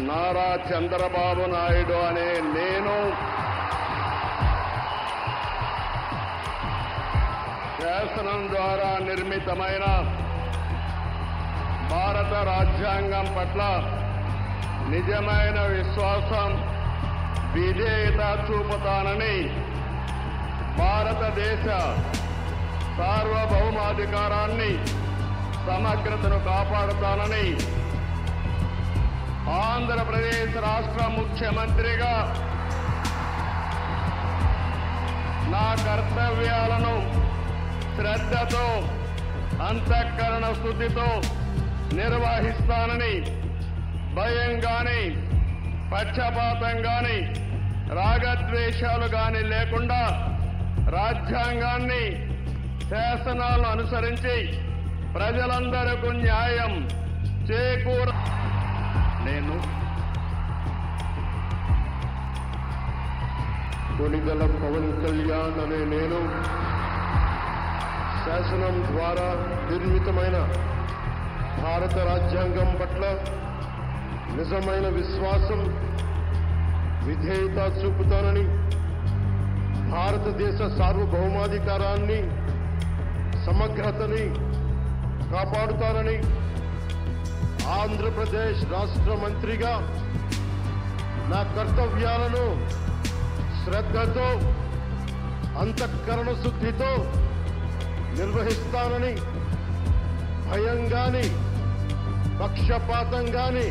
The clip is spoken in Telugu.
నారా చంద్రబాబు నాయుడు అనే నేను శాసనం ద్వారా నిర్మితమైన భారత రాజ్యాంగం పట్ల నిజమైన విశ్వాసం, విధేయత చూపుతానని, భారతదేశ సార్వభౌమాధికారాన్ని, సమగ్రతను కాపాడుతానని ఆంధ్రప్రదేశ్ రాష్ట్ర ముఖ్యమంత్రిగా నా కర్తవ్యాలను శ్రద్ధతో, అంతఃకరణ శుద్ధితో నిర్వహిస్తానని, భయం గాని, పక్షపాతం గాని, రాగద్వేషాలు గాని లేకుండా రాజ్యాంగాన్ని, శాసనాలను అనుసరించి ప్రజలందరికీ న్యాయం చేకూర నేను కొనిగల పవన్ కళ్యాణ్ అనే నేను శాసనం ద్వారా నిర్మితమైన భారత రాజ్యాంగం పట్ల నిజమైన విశ్వాసం, విధేయత చూపుతానని, భారతదేశ సార్వభౌమాధికారాన్ని, సమగ్రతని కాపాడుతానని, ఆంధ్రప్రదేశ్ రాష్ట్ర మంత్రిగా నా కర్తవ్యాలను శ్రద్ధతో, అంతఃకరణ శుద్ధితో నిర్వహిస్తానని, భయం గాని, పక్షపాతం గాని,